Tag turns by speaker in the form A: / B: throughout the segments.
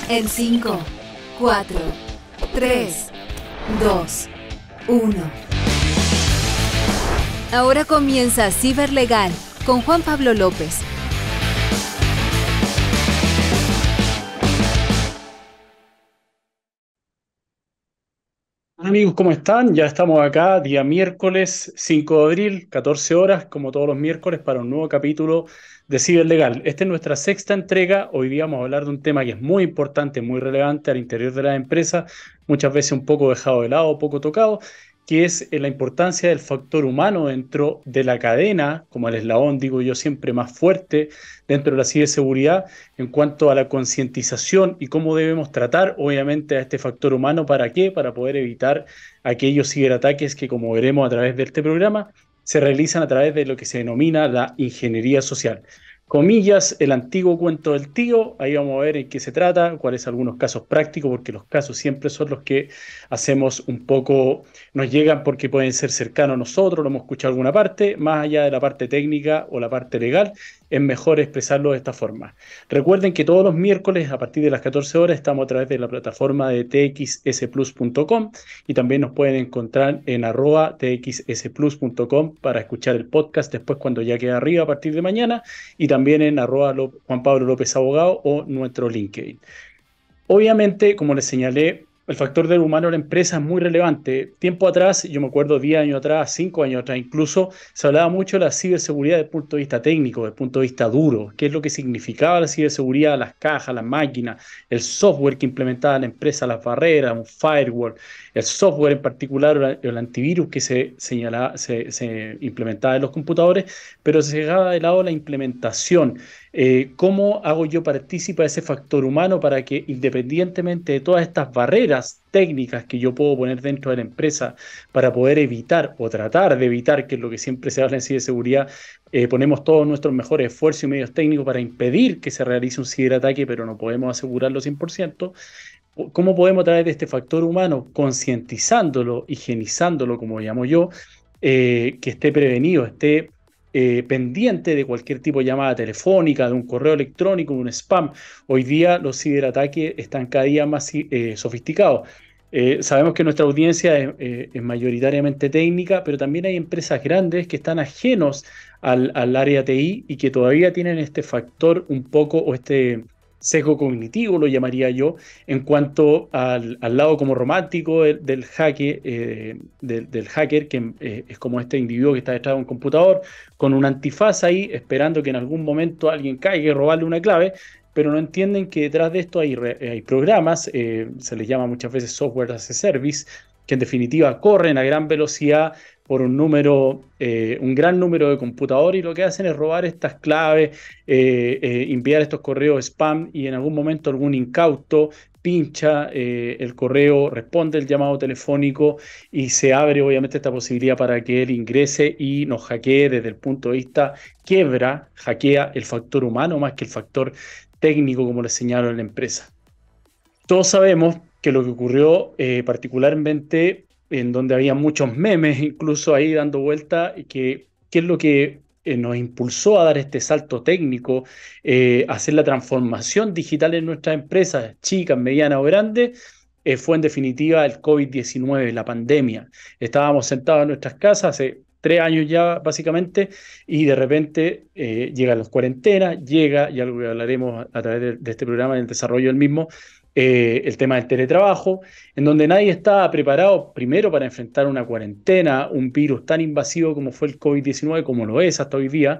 A: En 5, 4, 3, 2, 1. Ahora comienza Ciberlegal con Juan Pablo López.
B: Hola amigos, ¿cómo están? Ya estamos acá, día miércoles 5 de abril, 14 horas, como todos los miércoles, para un nuevo capítulo de Ciberlegal. Esta es nuestra sexta entrega. Hoy día vamos a hablar de un tema que es muy importante, muy relevante al interior de la empresa, muchas veces un poco dejado de lado, poco tocado, que es la importancia del factor humano dentro de la cadena, como el eslabón, digo yo, siempre más fuerte dentro de la ciberseguridad en cuanto a la concientización y cómo debemos tratar, obviamente, a este factor humano. ¿Para qué? Para poder evitar aquellos ciberataques que, como veremos a través de este programa, se realizan a través de lo que se denomina la ingeniería social. Comillas, el antiguo cuento del tío, ahí vamos a ver en qué se trata, cuáles son algunos casos prácticos, porque los casos siempre son los que hacemos un poco, nos llegan porque pueden ser cercanos a nosotros, lo hemos escuchado en alguna parte, más allá de la parte técnica o la parte legal, es mejor expresarlo de esta forma. Recuerden que todos los miércoles a partir de las 14 horas estamos a través de la plataforma de txsplus.com y también nos pueden encontrar en @txsplus.com para escuchar el podcast después cuando ya quede arriba a partir de mañana y también en Juan Pablo López Abogado o nuestro LinkedIn. Obviamente, como les señalé, el factor del humano en la empresa es muy relevante. Tiempo atrás, yo me acuerdo 10 años atrás, 5 años atrás incluso, se hablaba mucho de la ciberseguridad desde el punto de vista técnico, desde el punto de vista duro, qué es lo que significaba la ciberseguridad, las cajas, las máquinas, el software que implementaba la empresa, las barreras, un firewall, el software en particular o el antivirus que se implementaba en los computadores, pero se dejaba de lado la implementación. ¿Cómo hago yo partícipe de ese factor humano para que, independientemente de todas estas barreras técnicas que yo puedo poner dentro de la empresa para poder evitar o tratar de evitar, que es lo que siempre se habla en ciberseguridad, ponemos todos nuestros mejores esfuerzos y medios técnicos para impedir que se realice un ciberataque, pero no podemos asegurarlo 100%? ¿Cómo podemos, a través de este factor humano, concientizándolo, higienizándolo, como llamo yo, que esté prevenido, esté pendiente de cualquier tipo de llamada telefónica, de un correo electrónico, de un spam? Hoy día los ciberataques están cada día más sofisticados. Sabemos que nuestra audiencia es mayoritariamente técnica, pero también hay empresas grandes que están ajenos al área TI y que todavía tienen este factor un poco, o este sesgo cognitivo, lo llamaría yo, en cuanto al lado como romántico del hacker, que es como este individuo que está detrás de un computador con un antifaz ahí, esperando que en algún momento alguien caiga y robarle una clave, pero no entienden que detrás de esto hay programas, se les llama muchas veces software as a service, que en definitiva corren a gran velocidad por un gran número de computadores, y lo que hacen es robar estas claves, enviar estos correos spam, y en algún momento algún incauto pincha el correo, responde el llamado telefónico y se abre obviamente esta posibilidad para que él ingrese y nos hackee desde el punto de vista, hackea el factor humano más que el factor técnico, como les señalo en la empresa. Todos sabemos que lo que ocurrió, particularmente en donde había muchos memes, incluso ahí dando vuelta, que es lo que nos impulsó a dar este salto técnico, a hacer la transformación digital en nuestras empresas, chicas, medianas o grandes, fue en definitiva el COVID-19, la pandemia. Estábamos sentados en nuestras casas hace 3 años ya, básicamente, y de repente llegan las cuarentenas, y algo que hablaremos a través de este programa, en el desarrollo del mismo, el tema del teletrabajo, en donde nadie estaba preparado primero para enfrentar una cuarentena, un virus tan invasivo como fue el COVID-19, como lo es hasta hoy día,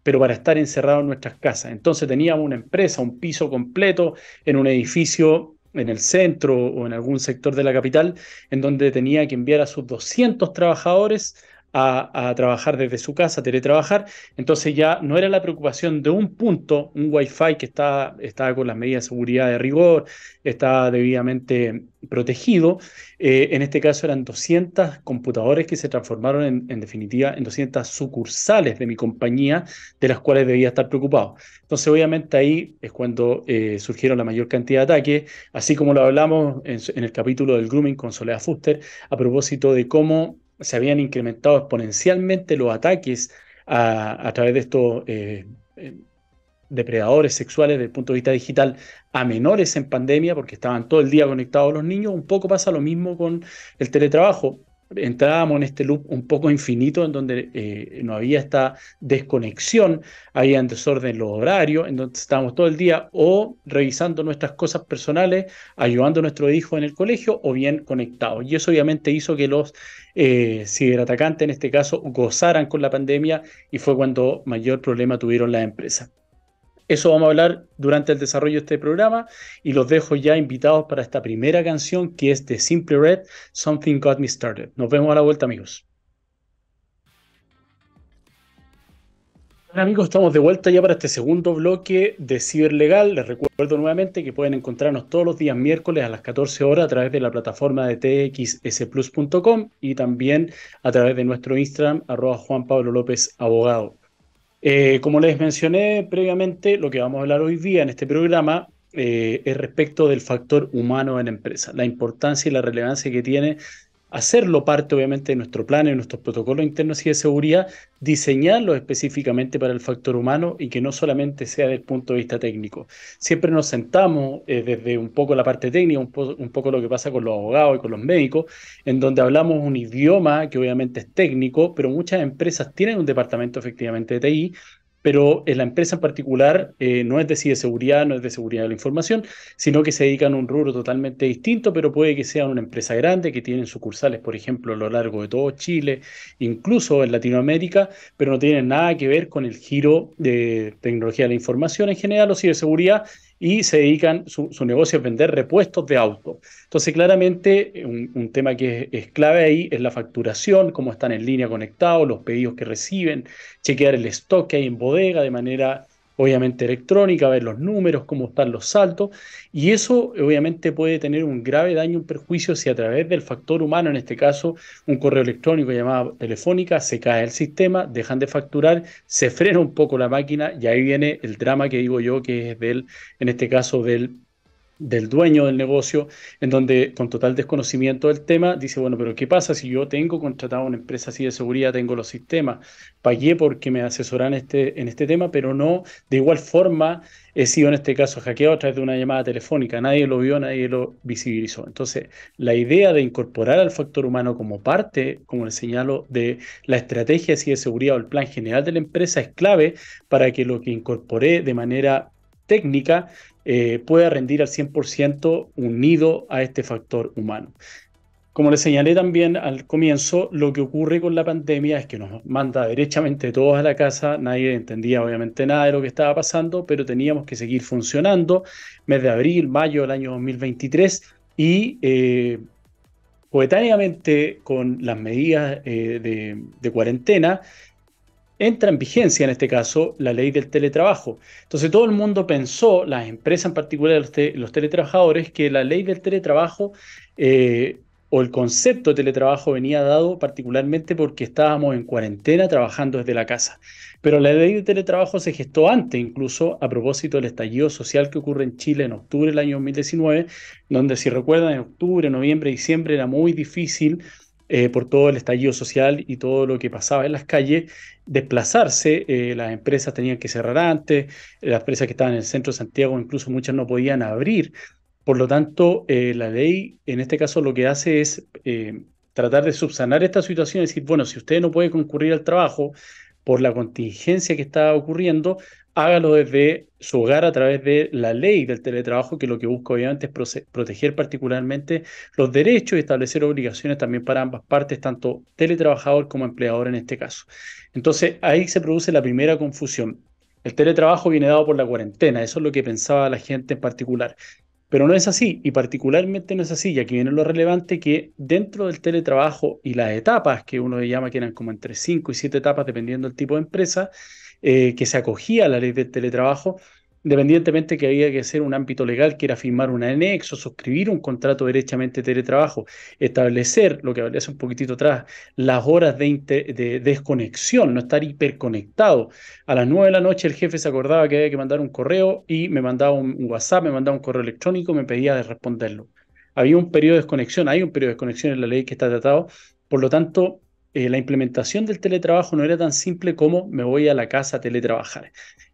B: pero para estar encerrados en nuestras casas. Entonces teníamos una empresa, un piso completo en un edificio en el centro o en algún sector de la capital, en donde tenía que enviar a sus 200 trabajadores a trabajar desde su casa, a teletrabajar. Entonces ya no era la preocupación de un punto, un wifi que estaba con las medidas de seguridad de rigor, estaba debidamente protegido. En este caso eran 200 computadores que se transformaron en definitiva en 200 sucursales de mi compañía, de las cuales debía estar preocupado. Entonces obviamente ahí es cuando surgieron la mayor cantidad de ataques, así como lo hablamos en el capítulo del grooming con Soledad Fuster, a propósito de cómo se habían incrementado exponencialmente los ataques a través de estos depredadores sexuales desde el punto de vista digital a menores en pandemia, porque estaban todo el día conectados los niños, un poco pasa lo mismo con el teletrabajo. Entrábamos en este loop un poco infinito en donde no había esta desconexión, había desorden en los horarios, en donde estábamos todo el día o revisando nuestras cosas personales, ayudando a nuestro hijo en el colegio o bien conectados. Y eso obviamente hizo que los ciberatacantes en este caso gozaran con la pandemia y fue cuando mayor problema tuvieron las empresas. Eso vamos a hablar durante el desarrollo de este programa y los dejo ya invitados para esta primera canción que es de Simply Red, Something Got Me Started. Nos vemos a la vuelta, amigos. Bueno, amigos, estamos de vuelta ya para este segundo bloque de Ciberlegal. Les recuerdo nuevamente que pueden encontrarnos todos los días miércoles a las 14 horas a través de la plataforma de txsplus.com y también a través de nuestro Instagram, @Juan Pablo López Abogado. Como les mencioné previamente, lo que vamos a hablar hoy día en este programa es respecto del factor humano en la empresa, la importancia y la relevancia que tiene hacerlo parte obviamente de nuestro plan y nuestros protocolos internos y de seguridad, diseñarlos específicamente para el factor humano y que no solamente sea desde el punto de vista técnico. Siempre nos sentamos desde un poco la parte técnica, un poco lo que pasa con los abogados y con los médicos, en donde hablamos un idioma que obviamente es técnico, pero muchas empresas tienen un departamento efectivamente de TI, pero en la empresa en particular no es de ciberseguridad, no es de seguridad de la información, sino que se dedican a un rubro totalmente distinto, pero puede que sea una empresa grande que tienen sucursales, por ejemplo, a lo largo de todo Chile, incluso en Latinoamérica, pero no tienen nada que ver con el giro de tecnología de la información en general o ciberseguridad y se dedican, su negocio es vender repuestos de autos. Entonces, claramente, un tema que es clave ahí es la facturación, cómo están en línea conectados, los pedidos que reciben, chequear el stock que hay en bodega de manera obviamente electrónica, ver los números, cómo están los saltos, y eso obviamente puede tener un grave daño, un perjuicio si a través del factor humano, en este caso un correo electrónico, llamada telefónica, se cae el sistema, dejan de facturar, se frena un poco la máquina y ahí viene el drama que digo yo que es en este caso del dueño del negocio, en donde con total desconocimiento del tema, dice, bueno, pero ¿qué pasa si yo tengo contratado una empresa así de seguridad, tengo los sistemas, pagué porque me asesoran en este tema, pero no, de igual forma, he sido en este caso hackeado a través de una llamada telefónica, nadie lo vio, nadie lo visibilizó. Entonces, la idea de incorporar al factor humano como parte, como les señalo, de la estrategia de ciberseguridad o el plan general de la empresa es clave para que lo que incorporé de manera técnica pueda rendir al 100% unido a este factor humano. Como les señalé también al comienzo, lo que ocurre con la pandemia es que nos manda derechamente todos a la casa, nadie entendía obviamente nada de lo que estaba pasando, pero teníamos que seguir funcionando, mes de abril, mayo del año 2023, y coetáneamente con las medidas de cuarentena, entra en vigencia en este caso la ley del teletrabajo. Entonces todo el mundo pensó, las empresas en particular, los teletrabajadores, que la ley del teletrabajo o el concepto de teletrabajo venía dado particularmente porque estábamos en cuarentena trabajando desde la casa. Pero la ley de teletrabajo se gestó antes, incluso a propósito del estallido social que ocurre en Chile en octubre del año 2019, donde si recuerdan en octubre, noviembre, diciembre era muy difícil por todo el estallido social y todo lo que pasaba en las calles, desplazarse, las empresas tenían que cerrar antes, las empresas que estaban en el centro de Santiago, incluso muchas no podían abrir. Por lo tanto, la ley en este caso lo que hace es tratar de subsanar esta situación y decir, bueno, si usted no puede concurrir al trabajo por la contingencia que está ocurriendo, hágalo desde su hogar a través de la ley del teletrabajo, que lo que busca obviamente es proteger particularmente los derechos y establecer obligaciones también para ambas partes, tanto teletrabajador como empleador en este caso. Entonces, ahí se produce la primera confusión. El teletrabajo viene dado por la cuarentena, eso es lo que pensaba la gente en particular. Pero no es así, y particularmente no es así, y aquí viene lo relevante que dentro del teletrabajo y las etapas, que uno le llama que eran como entre 5 y 7 etapas, dependiendo del tipo de empresa, que se acogía a la ley del teletrabajo, independientemente que había que hacer un ámbito legal, que era firmar un anexo, suscribir un contrato derechamente de teletrabajo, establecer, lo que hablé hace un poquitito atrás, las horas de desconexión, no estar hiperconectado. A las 9 de la noche el jefe se acordaba que había que mandar un correo y me mandaba un WhatsApp, me mandaba un correo electrónico, me pedía de responderlo. Había un periodo de desconexión, hay un periodo de desconexión en la ley que está tratado, por lo tanto, la implementación del teletrabajo no era tan simple como me voy a la casa a teletrabajar.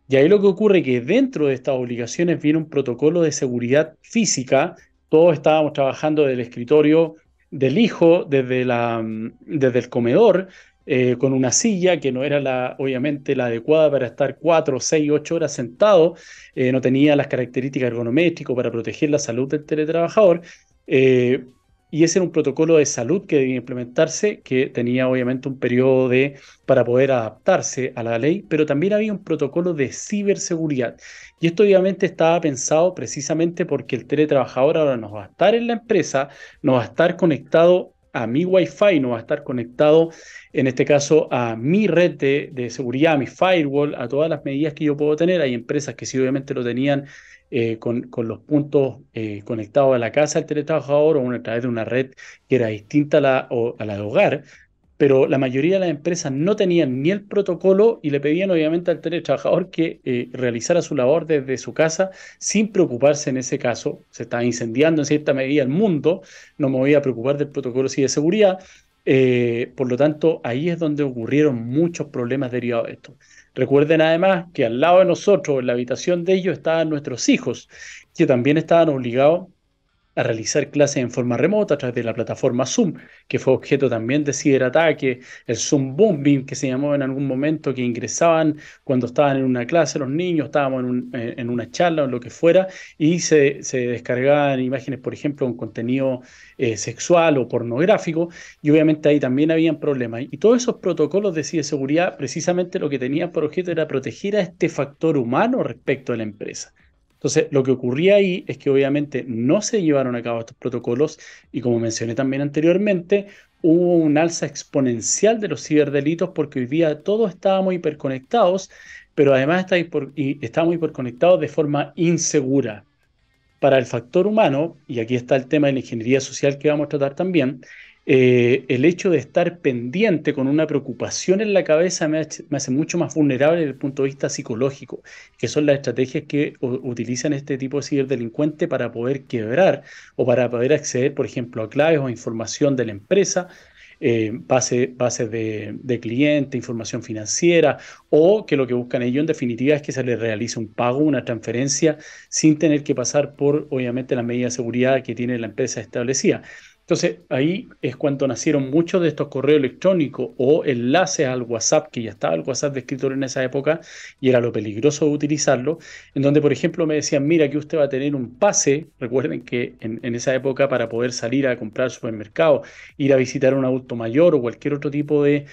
B: Y ahí lo que ocurre es que dentro de estas obligaciones viene un protocolo de seguridad física. Todos estábamos trabajando del escritorio del hijo, desde el comedor, con una silla que no era obviamente la adecuada para estar 4, 6, 8 horas sentado, no tenía las características ergonométricas para proteger la salud del teletrabajador. eh, y ese era un protocolo de salud que debía implementarse, que tenía obviamente un periodo para poder adaptarse a la ley, pero también había un protocolo de ciberseguridad. Y esto obviamente estaba pensado precisamente porque el teletrabajador ahora no va a estar en la empresa, no va a estar conectado a mi Wi-Fi, no va a estar conectado, en este caso, a mi red de seguridad, a mi firewall, a todas las medidas que yo puedo tener. Hay empresas que sí obviamente lo tenían con los puntos conectados a la casa del teletrabajador o a través de una red que era distinta a la de hogar, pero la mayoría de las empresas no tenían ni el protocolo y le pedían obviamente al teletrabajador que realizara su labor desde su casa sin preocuparse en ese caso. Se estaba incendiando en cierta medida el mundo, no me voy a preocupar del protocolo sí de seguridad. Por lo tanto, ahí es donde ocurrieron muchos problemas derivados de esto. Recuerden además que al lado de nosotros, en la habitación de ellos, estaban nuestros hijos, que también estaban obligados a realizar clases en forma remota a través de la plataforma Zoom, que fue objeto también de ciberataque, el Zoom Bombing, que se llamó en algún momento, que ingresaban cuando estaban en una clase los niños, estábamos en una charla o lo que fuera, y se descargaban imágenes, por ejemplo, con contenido sexual o pornográfico, y obviamente ahí también habían problemas. Y todos esos protocolos de ciberseguridad, precisamente lo que tenían por objeto era proteger a este factor humano respecto a la empresa. Entonces, lo que ocurría ahí es que obviamente no se llevaron a cabo estos protocolos y como mencioné también anteriormente, hubo un alza exponencial de los ciberdelitos porque hoy día todos estábamos hiperconectados, pero además estábamos hiperconectados de forma insegura. Para el factor humano, y aquí está el tema de la ingeniería social que vamos a tratar también, el hecho de estar pendiente con una preocupación en la cabeza me hace mucho más vulnerable desde el punto de vista psicológico, que son las estrategias que utilizan este tipo de ciberdelincuentes para poder quebrar o para poder acceder, por ejemplo, a claves o información de la empresa, bases de cliente, información financiera, o que lo que buscan ellos en definitiva es que se les realice un pago, una transferencia, sin tener que pasar por, obviamente, las medidas de seguridad que tiene la empresa establecida. Entonces, ahí es cuando nacieron muchos de estos correos electrónicos o enlaces al WhatsApp, que ya estaba el WhatsApp de escritorio en esa época y era lo peligroso de utilizarlo, en donde, por ejemplo, me decían, mira, que usted va a tener un pase. Recuerden que en esa época, para poder salir a comprar al supermercado, ir a visitar a un adulto mayor o cualquier otro tipo de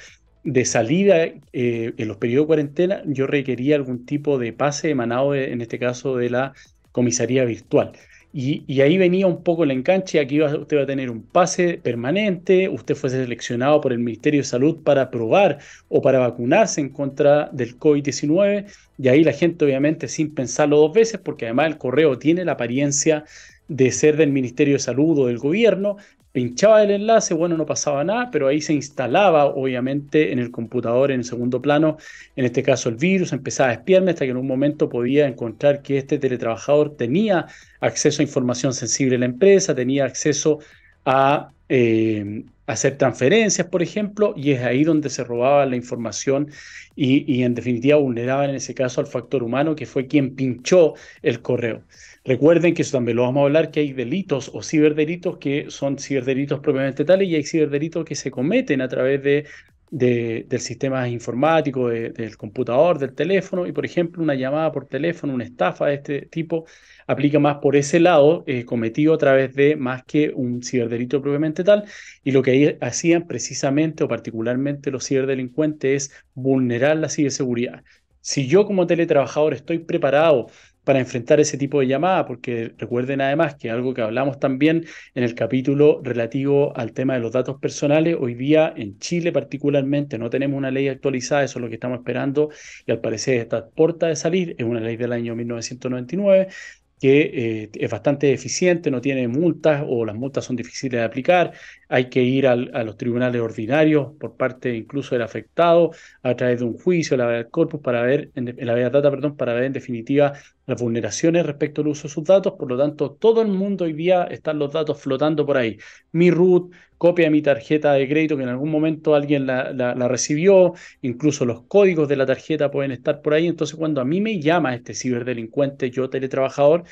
B: salida en los periodos de cuarentena, yo requería algún tipo de pase emanado, en este caso, de la comisaría virtual. Y ahí venía un poco el enganche. Aquí usted va a tener un pase permanente, usted fue seleccionado por el Ministerio de Salud para probar o para vacunarse en contra del COVID-19, y ahí la gente obviamente sin pensarlo dos veces, porque además el correo tiene la apariencia de ser del Ministerio de Salud o del gobierno, pinchaba el enlace, bueno, no pasaba nada, pero ahí se instalaba obviamente en el computador en segundo plano, en este caso el virus, empezaba a espiarme hasta que en un momento podía encontrar que este teletrabajador tenía acceso a información sensible de la empresa, tenía acceso a hacer transferencias, por ejemplo, y es ahí donde se robaba la información y en definitiva vulneraba en ese caso al factor humano, que fue quien pinchó el correo. Recuerden que eso también lo vamos a hablar, que hay delitos o ciberdelitos que son ciberdelitos propiamente tales y hay ciberdelitos que se cometen a través del sistema informático, del computador, del teléfono, y por ejemplo una llamada por teléfono, una estafa de este tipo, aplica más por ese lado, cometido a través de más que un ciberdelito propiamente tal, y lo que ahí hacían precisamente o particularmente los ciberdelincuentes es vulnerar la ciberseguridad. Si yo como teletrabajador estoy preparado para enfrentar ese tipo de llamada, porque recuerden además que algo que hablamos también en el capítulo relativo al tema de los datos personales, hoy día en Chile particularmente no tenemos una ley actualizada, eso es lo que estamos esperando y al parecer está a puerta de salir, es una ley del año 1999 que es bastante eficiente, no tiene multas o las multas son difíciles de aplicar, hay que ir a los tribunales ordinarios por parte incluso del afectado a través de un juicio, la habeas corpus, para ver, en la habeas data, perdón, para ver en definitiva las vulneraciones respecto al uso de sus datos. Por lo tanto, todo el mundo hoy día están los datos flotando por ahí. Mi root, copia de mi tarjeta de crédito que en algún momento alguien la recibió, incluso los códigos de la tarjeta pueden estar por ahí. Entonces, cuando a mí me llama este ciberdelincuente, yo teletrabajador,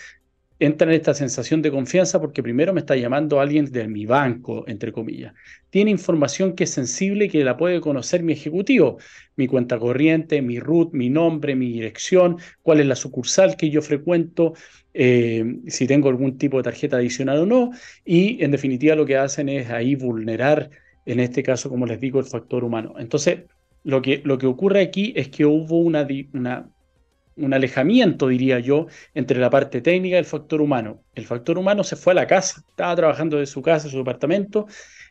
B: entra en esta sensación de confianza porque primero me está llamando alguien de mi banco, entre comillas. Tiene información que es sensible y que la puede conocer mi ejecutivo, mi cuenta corriente, mi root, mi nombre, mi dirección, cuál es la sucursal que yo frecuento, si tengo algún tipo de tarjeta adicional o no, y en definitiva lo que hacen es ahí vulnerar, en este caso, como les digo, el factor humano. Entonces, lo que ocurre aquí es que hubo un alejamiento, diría yo, entre la parte técnica y el factor humano. El factor humano se fue a la casa, estaba trabajando de su casa, de su departamento,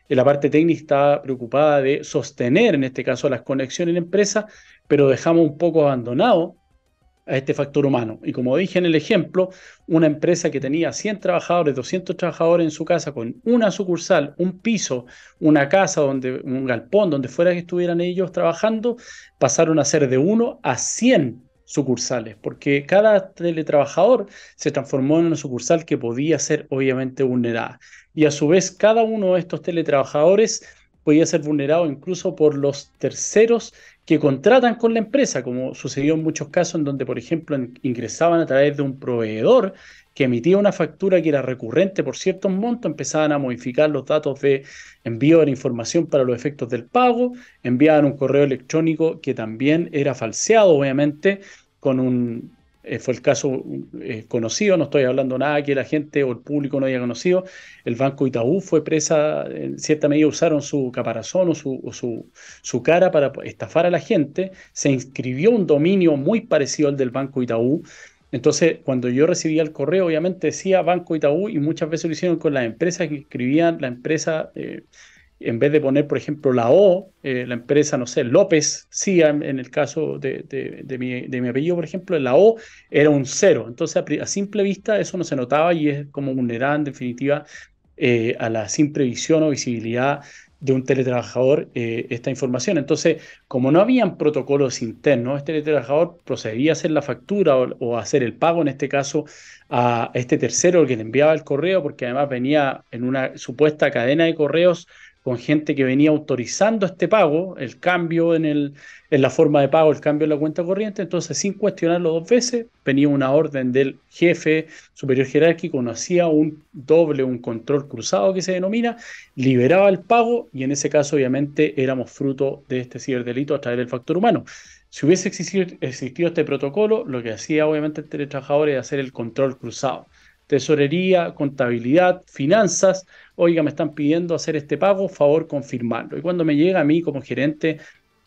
B: y la parte técnica estaba preocupada de sostener, en este caso, las conexiones en la empresa, pero dejamos un poco abandonado a este factor humano. Y como dije en el ejemplo, una empresa que tenía 100 trabajadores, 200 trabajadores en su casa, con una sucursal, un piso, una casa, un galpón, donde fuera que estuvieran ellos trabajando, pasaron a ser de 1 a 100 sucursales, porque cada teletrabajador se transformó en una sucursal que podía ser obviamente vulnerada. Y a su vez, cada uno de estos teletrabajadores podía ser vulnerado incluso por los terceros que contratan con la empresa, como sucedió en muchos casos en donde, por ejemplo, ingresaban a través de un proveedor que emitía una factura que era recurrente por ciertos montos, empezaban a modificar los datos de envío de la información para los efectos del pago, enviaban un correo electrónico que también era falseado, obviamente, con fue el caso conocido, no estoy hablando nada que la gente o el público no haya conocido. El Banco Itaú fue presa, en cierta medida usaron su caparazón o su cara para estafar a la gente. Se inscribió un dominio muy parecido al del Banco Itaú. Entonces, cuando yo recibía el correo, obviamente decía Banco Itaú y muchas veces lo hicieron con las empresas que escribían la empresa. En vez de poner, por ejemplo, la O, la empresa, no sé, López CIA, en el caso de mi apellido, por ejemplo, la O era un cero. Entonces, a simple vista, eso no se notaba y es como vulnerar, en definitiva, a la simple visión o visibilidad de un teletrabajador esta información. Entonces, como no habían protocolos internos, este teletrabajador procedía a hacer la factura o a hacer el pago, en este caso, a este tercero que le enviaba el correo, porque además venía en una supuesta cadena de correos con gente que venía autorizando este pago, el cambio en la forma de pago, el cambio en la cuenta corriente. Entonces, sin cuestionarlo dos veces, venía una orden del jefe superior jerárquico, no hacía un doble, un control cruzado que se denomina, liberaba el pago y en ese caso, obviamente, éramos fruto de este ciberdelito a través del factor humano. Si hubiese existido este protocolo, lo que hacía obviamente el teletrabajador era hacer el control cruzado. Tesorería, contabilidad, finanzas, oiga, me están pidiendo hacer este pago, favor confirmarlo. Y cuando me llega a mí como gerente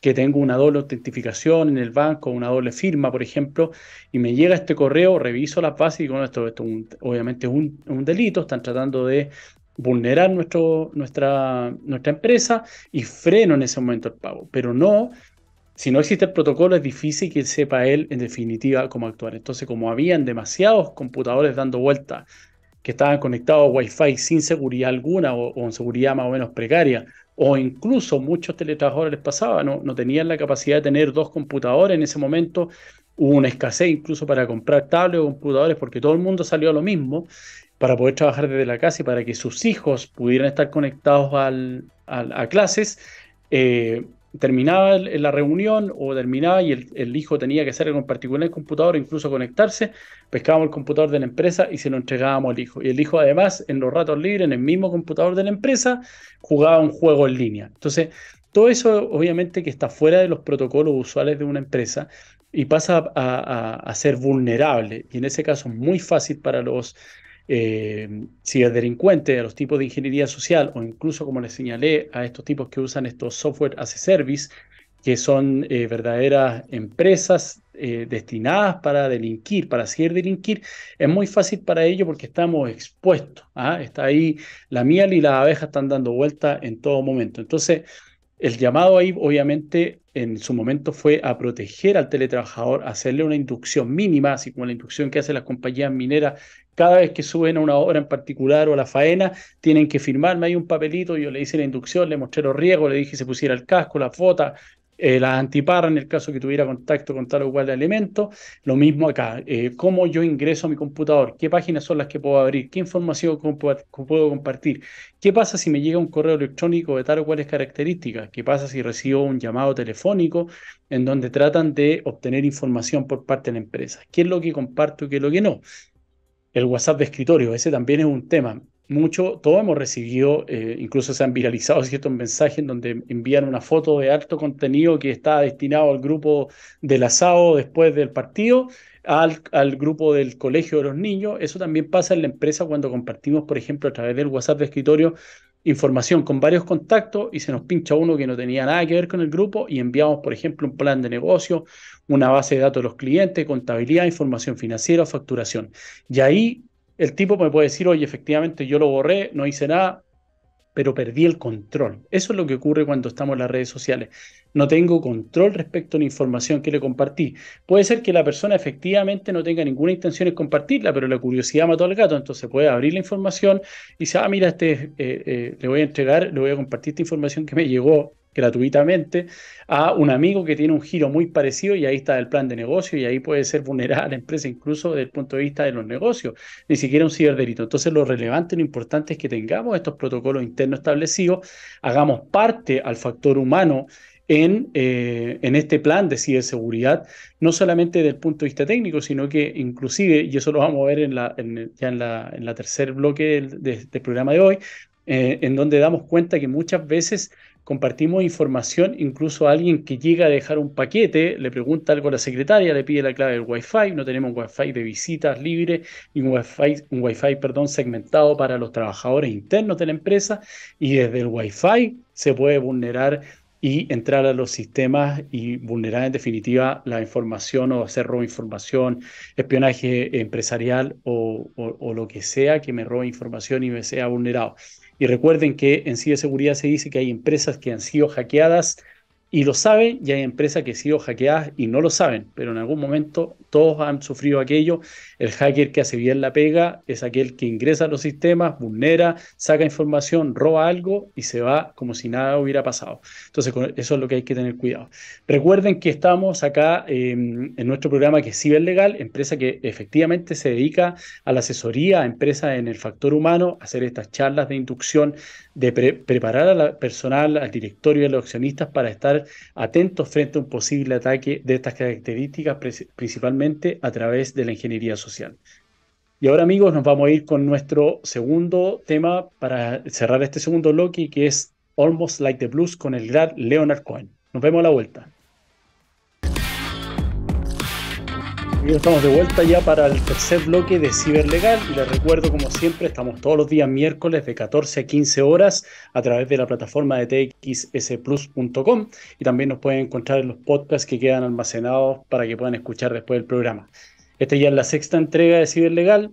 B: que tengo una doble autentificación en el banco, una doble firma, por ejemplo, y me llega este correo, reviso las bases y digo, esto obviamente es un delito, están tratando de vulnerar nuestra empresa y freno en ese momento el pago. Pero no, si no existe el protocolo, es difícil que sepa él en definitiva cómo actuar. Entonces, como habían demasiados computadores dando vueltas que estaban conectados a Wi-Fi sin seguridad alguna o en seguridad más o menos precaria, o incluso muchos teletrabajadores les pasaba, no tenían la capacidad de tener dos computadores en ese momento, hubo una escasez incluso para comprar tablets o computadores porque todo el mundo salió a lo mismo para poder trabajar desde la casa y para que sus hijos pudieran estar conectados a clases. Terminaba la reunión o terminaba y el hijo tenía que hacer algo en particular en el computador, incluso conectarse, pescábamos el computador de la empresa y se lo entregábamos al hijo. Y el hijo además, en los ratos libres, en el mismo computador de la empresa, jugaba un juego en línea. Entonces, todo eso obviamente que está fuera de los protocolos usuales de una empresa y pasa a ser vulnerable. Y en ese caso es muy fácil para los ciberdelincuentes, a los tipos de ingeniería social o incluso, como les señalé, a estos tipos que usan estos software as a service, que son verdaderas empresas destinadas para delinquir, para ciberdelinquir. Es muy fácil para ello porque estamos expuestos. Está ahí la miel y las abejas están dando vueltas en todo momento. Entonces, el llamado ahí, obviamente, en su momento fue a proteger al teletrabajador, a hacerle una inducción mínima, así como la inducción que hacen las compañías mineras cada vez que suben a una obra en particular o a la faena, tienen que firmarme ahí un papelito. Yo le hice la inducción, le mostré los riesgos, le dije que se pusiera el casco, las botas, las antiparras en el caso que tuviera contacto con tal o cual alimento. Lo mismo acá, cómo yo ingreso a mi computador, qué páginas son las que puedo abrir, qué información puedo compartir, qué pasa si me llega un correo electrónico de tal o cuales características, qué pasa si recibo un llamado telefónico en donde tratan de obtener información por parte de la empresa, qué es lo que comparto y qué es lo que no. El WhatsApp de escritorio, ese también es un tema. Todos hemos recibido, incluso se han viralizado ciertos mensajes en donde envían una foto de alto contenido que está destinado al grupo del asado después del partido, al grupo del colegio de los niños. Eso también pasa en la empresa cuando compartimos, por ejemplo, a través del WhatsApp de escritorio, información con varios contactos y se nos pincha uno que no tenía nada que ver con el grupo y enviamos, por ejemplo, un plan de negocio, una base de datos de los clientes, contabilidad, información financiera o facturación. Y ahí el tipo me puede decir, oye, efectivamente yo lo borré, no hice nada, pero perdí el control. Eso es lo que ocurre cuando estamos en las redes sociales. No tengo control respecto a la información que le compartí. Puede ser que la persona efectivamente no tenga ninguna intención de compartirla, pero la curiosidad mató al gato, entonces puede abrir la información y dice, mira, le voy a entregar, le voy a compartir esta información que me llegó gratuitamente a un amigo que tiene un giro muy parecido y ahí está el plan de negocio y ahí puede ser vulnerada la empresa incluso desde el punto de vista de los negocios, ni siquiera un ciberdelito. Entonces lo relevante, lo importante es que tengamos estos protocolos internos establecidos, hagamos parte al factor humano en este plan de ciberseguridad, no solamente desde el punto de vista técnico, sino que inclusive, y eso lo vamos a ver ya en la tercer bloque del programa de hoy, en donde damos cuenta que muchas veces compartimos información, incluso a alguien que llega a dejar un paquete, le pregunta algo a la secretaria, le pide la clave del Wi-Fi, no tenemos un Wi-Fi de visitas libre y un Wi-Fi, segmentado para los trabajadores internos de la empresa, y desde el Wi-Fi se puede vulnerar y entrar a los sistemas y vulnerar en definitiva la información o hacer robo de información, espionaje empresarial o lo que sea que me robe información y me sea vulnerado. Y recuerden que en ciberseguridad se dice que hay empresas que han sido hackeadas y lo saben, y hay empresas que han sido hackeadas y no lo saben, pero en algún momento todos han sufrido aquello. El hacker que hace bien la pega es aquel que ingresa a los sistemas, vulnera, saca información, roba algo y se va como si nada hubiera pasado. Entonces, eso es lo que hay que tener cuidado. Recuerden que estamos acá en nuestro programa que es Ciberlegal, empresa que efectivamente se dedica a la asesoría a empresas en el factor humano, a hacer estas charlas de inducción, de preparar a la personal, al directorio y a los accionistas para estar atentos frente a un posible ataque de estas características, principalmente a través de la ingeniería social. Y ahora, amigos, nos vamos a ir con nuestro segundo tema para cerrar este segundo bloque, que es Almost Like the Blues con el gran Leonard Cohen. Nos vemos a la vuelta. Y estamos de vuelta ya para el tercer bloque de Ciberlegal y les recuerdo, como siempre, estamos todos los días miércoles de 14 a 15 horas a través de la plataforma de txsplus.com y también nos pueden encontrar en los podcasts que quedan almacenados para que puedan escuchar después del programa. Esta ya es la sexta entrega de Ciberlegal,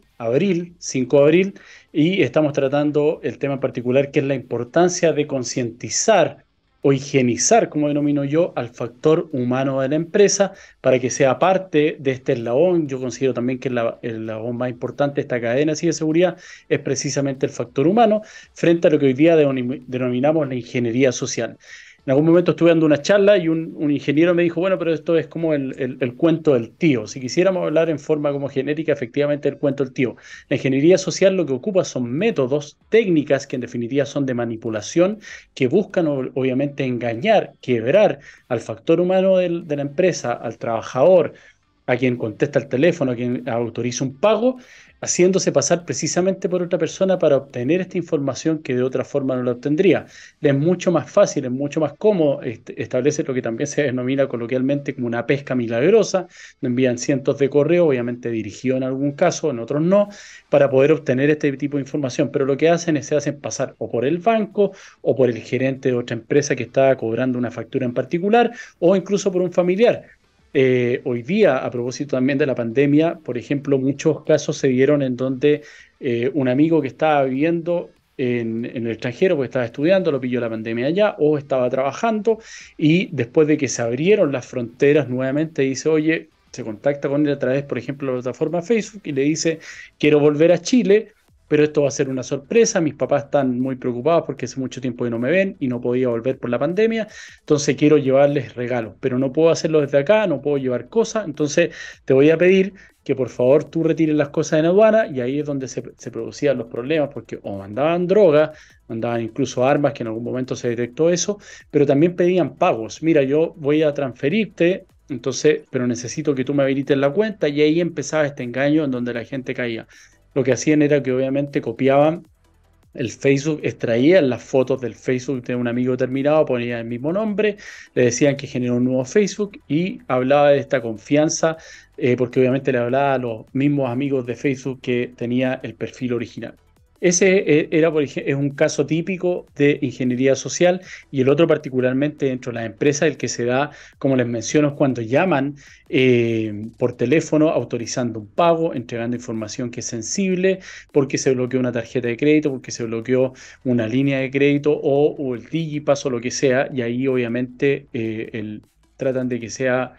B: 5 de abril, y estamos tratando el tema en particular que es la importancia de concientizar o higienizar, como denomino yo, al factor humano de la empresa para que sea parte de este eslabón. Yo considero también que el eslabón más importante de esta cadena de ciberseguridad es precisamente el factor humano frente a lo que hoy día denominamos la ingeniería social. En algún momento estuve dando una charla y un ingeniero me dijo, bueno, pero esto es como el cuento del tío. Si quisiéramos hablar en forma como genérica, efectivamente el cuento del tío. La ingeniería social lo que ocupa son métodos, técnicas que en definitiva son de manipulación, que buscan obviamente engañar, quebrar al factor humano de la empresa, al trabajador, a quien contesta el teléfono, a quien autoriza un pago, haciéndose pasar precisamente por otra persona para obtener esta información que de otra forma no la obtendría. Es mucho más fácil, es mucho más cómodo, establece lo que también se denomina coloquialmente como una pesca milagrosa, envían cientos de correos, obviamente dirigidos en algún caso, en otros no, para poder obtener este tipo de información, pero lo que hacen es se hacen pasar o por el banco o por el gerente de otra empresa que está cobrando una factura en particular o incluso por un familiar. Hoy día, a propósito también de la pandemia, por ejemplo, muchos casos se dieron en donde un amigo que estaba viviendo en el extranjero, porque estaba estudiando, lo pilló la pandemia allá, o estaba trabajando, y después de que se abrieron las fronteras nuevamente, dice, oye, se contacta con él a través, por ejemplo, de la plataforma Facebook, y le dice, quiero volver a Chile, pero esto va a ser una sorpresa, mis papás están muy preocupados porque hace mucho tiempo que no me ven y no podía volver por la pandemia, entonces quiero llevarles regalos, pero no puedo hacerlo desde acá, no puedo llevar cosas, entonces te voy a pedir que por favor tú retires las cosas en aduana, y ahí es donde se producían los problemas, porque o mandaban droga, mandaban incluso armas, que en algún momento se detectó eso, pero también pedían pagos. Mira, yo voy a transferirte, entonces, pero necesito que tú me habilites la cuenta, y ahí empezaba este engaño en donde la gente caía. Lo que hacían era que obviamente copiaban el Facebook, extraían las fotos del Facebook de un amigo determinado, ponían el mismo nombre, le decían que generó un nuevo Facebook y hablaba de esta confianza, porque obviamente le hablaba a los mismos amigos de Facebook que tenía el perfil original. Ese era, por ejemplo, es un caso típico de ingeniería social, y el otro particularmente dentro de las empresas, el que se da, como les menciono, cuando llaman por teléfono autorizando un pago, entregando información que es sensible, porque se bloqueó una tarjeta de crédito, porque se bloqueó una línea de crédito o el Digipass o lo que sea, y ahí obviamente tratan de que sea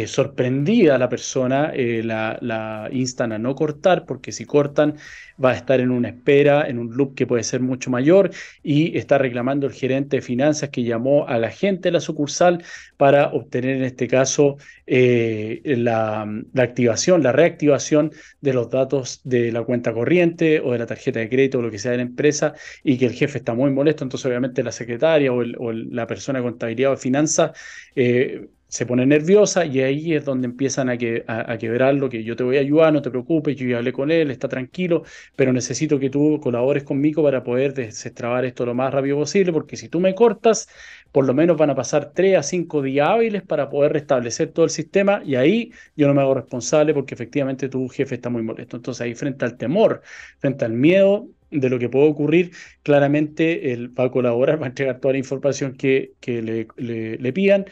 B: sorprendida la persona, la instan a no cortar, porque si cortan va a estar en una espera, en un loop que puede ser mucho mayor, y está reclamando el gerente de finanzas que llamó a la gente de la sucursal para obtener en este caso la activación, la reactivación de los datos de la cuenta corriente o de la tarjeta de crédito o lo que sea de la empresa, y que el jefe está muy molesto, entonces obviamente la secretaria o la persona de contabilidad o de finanzas se pone nerviosa, y ahí es donde empiezan a quebrar lo que yo te voy a ayudar, no te preocupes, yo ya hablé con él, está tranquilo, pero necesito que tú colabores conmigo para poder destrabar esto lo más rápido posible, porque si tú me cortas, por lo menos van a pasar 3 a 5 días hábiles para poder restablecer todo el sistema, y ahí yo no me hago responsable porque efectivamente tu jefe está muy molesto. Entonces ahí, frente al temor, frente al miedo de lo que puede ocurrir, claramente él va a colaborar, va a entregar toda la información que le pidan,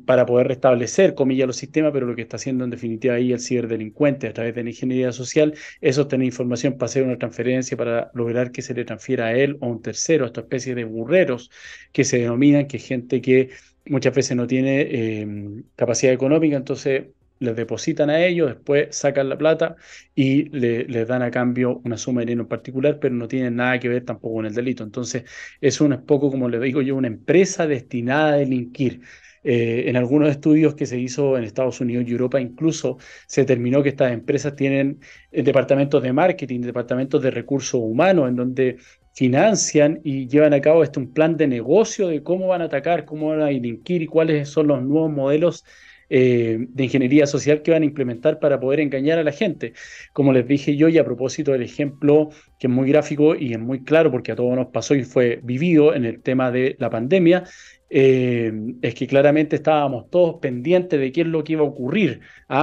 B: para poder restablecer, comillas, los sistemas, pero lo que está haciendo en definitiva ahí el ciberdelincuente a través de la ingeniería social es obtener información para hacer una transferencia, para lograr que se le transfiera a él o a un tercero, a esta especie de burreros que se denominan, que es gente que muchas veces no tiene capacidad económica, entonces les depositan a ellos, después sacan la plata y les dan a cambio una suma de dinero en particular, pero no tienen nada que ver tampoco con el delito. Entonces, es un poco, como le digo yo, una empresa destinada a delinquir. En algunos estudios que se hizo en Estados Unidos y Europa, incluso se determinó que estas empresas tienen departamentos de marketing, departamentos de recursos humanos, en donde financian y llevan a cabo un plan de negocio de cómo van a atacar, cómo van a delinquir y cuáles son los nuevos modelos de ingeniería social que van a implementar para poder engañar a la gente. Como les dije yo, y a propósito del ejemplo que es muy gráfico y es muy claro porque a todos nos pasó y fue vivido en el tema de la pandemia, es que claramente estábamos todos pendientes de qué es lo que iba a ocurrir.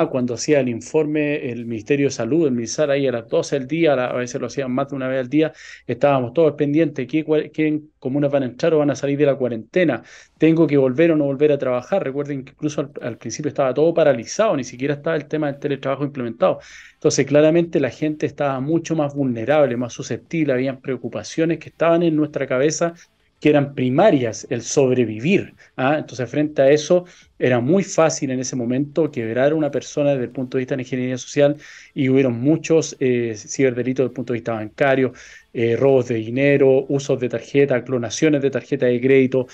B: Cuando hacía el informe el Ministerio de Salud, el MINSAL, ahí a las 12 del día, a veces lo hacían más de una vez al día, estábamos todos pendientes de qué comunas van a entrar o van a salir de la cuarentena, tengo que volver o no volver a trabajar. Recuerden que incluso al principio estaba todo paralizado, ni siquiera estaba el tema del teletrabajo implementado. Entonces, claramente la gente estaba mucho más vulnerable, más susceptible, habían preocupaciones que estaban en nuestra cabeza que eran primarias, el sobrevivir. Entonces, frente a eso, era muy fácil en ese momento quebrar a una persona desde el punto de vista de la ingeniería social, y hubieron muchos ciberdelitos desde el punto de vista bancario, robos de dinero, usos de tarjeta, clonaciones de tarjeta de crédito,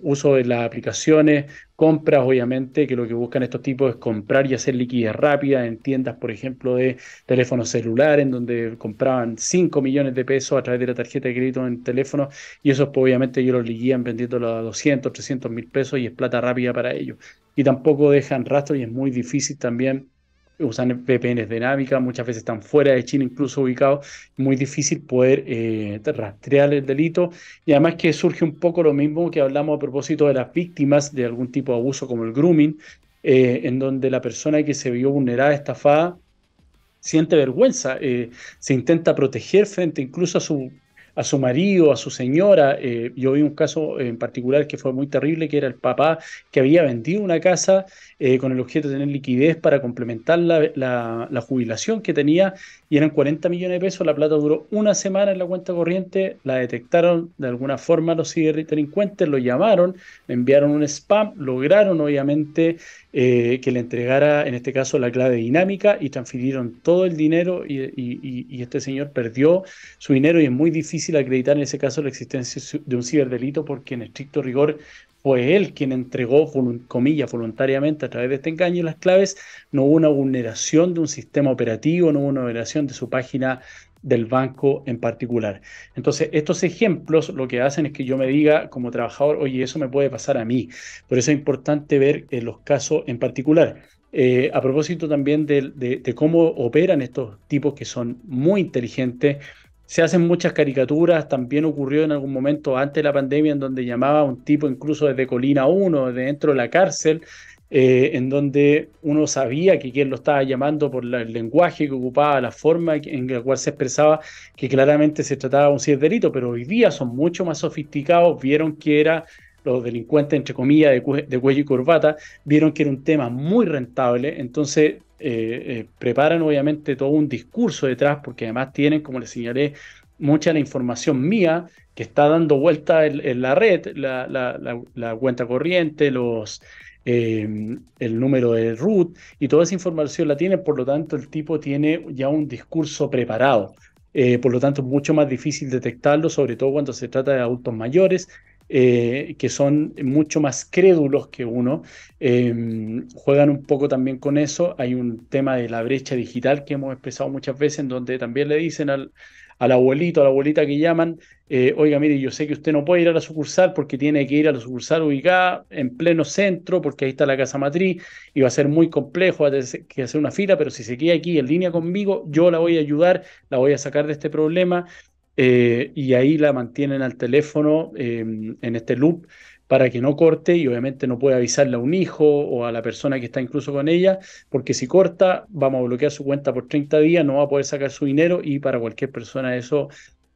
B: uso de las aplicaciones, compras, obviamente, que lo que buscan estos tipos es comprar y hacer liquidez rápida en tiendas, por ejemplo, de teléfonos celulares, en donde compraban 5 millones de pesos a través de la tarjeta de crédito en teléfonos, y eso pues, obviamente ellos los liquidan vendiéndolo a 200, 300 mil pesos, y es plata rápida para ellos. Y tampoco dejan rastro, y es muy difícil también. Usan VPNs dinámicas, muchas veces están fuera de China, incluso ubicados, muy difícil poder rastrear el delito. Y además que surge un poco lo mismo que hablamos a propósito de las víctimas de algún tipo de abuso como el grooming, en donde la persona que se vio vulnerada, estafada, siente vergüenza, se intenta proteger frente incluso a su a su marido, a su señora. Yo vi un caso en particular que fue muy terrible, que era el papá que había vendido una casa con el objeto de tener liquidez para complementar la jubilación que tenía, y eran 40 millones de pesos. La plata duró una semana en la cuenta corriente, la detectaron de alguna forma los ciberdelincuentes, lo llamaron, le enviaron un spam, lograron obviamente que le entregara, en este caso, la clave dinámica, y transfirieron todo el dinero, y este señor perdió su dinero, y es muy difícil acreditar en ese caso la existencia de un ciberdelito, porque en estricto rigor fue él quien entregó, comillas, voluntariamente a través de este engaño las claves. No hubo una vulneración de un sistema operativo, no hubo una vulneración de su página del banco en particular. Entonces, estos ejemplos lo que hacen es que yo me diga como trabajador, oye, eso me puede pasar a mí. Por eso es importante ver los casos en particular. A propósito también de cómo operan estos tipos que son muy inteligentes, se hacen muchas caricaturas. También ocurrió en algún momento antes de la pandemia en donde llamaba a un tipo incluso desde Colina 1, de dentro de la cárcel, en donde uno sabía que quien lo estaba llamando por el lenguaje que ocupaba, la forma en la cual se expresaba, que claramente se trataba de un ciberdelito, pero hoy día son mucho más sofisticados, vieron que era los delincuentes, entre comillas, de cuello y corbata, vieron que era un tema muy rentable. Entonces preparan obviamente todo un discurso detrás, porque además tienen, como les señalé, mucha la información mía que está dando vuelta en la red, la cuenta corriente, el número de root, y toda esa información la tienen. Por lo tanto, el tipo tiene ya un discurso preparado. Por lo tanto, es mucho más difícil detectarlo, sobre todo cuando se trata de adultos mayores, que son mucho más crédulos que uno. Juegan un poco también con eso. Hay un tema de la brecha digital que hemos expresado muchas veces, en donde también le dicen al abuelito, a la abuelita que llaman, oiga, mire, yo sé que usted no puede ir a la sucursal porque tiene que ir a la sucursal ubicada en pleno centro, porque ahí está la casa matriz y va a ser muy complejo, va a tener que hacer una fila, pero si se queda aquí en línea conmigo, yo la voy a ayudar, la voy a sacar de este problema. Y ahí la mantienen al teléfono en este loop para que no corte, y obviamente no puede avisarle a un hijo o a la persona que está incluso con ella, porque si corta vamos a bloquear su cuenta por 30 días, no va a poder sacar su dinero, y para cualquier persona eso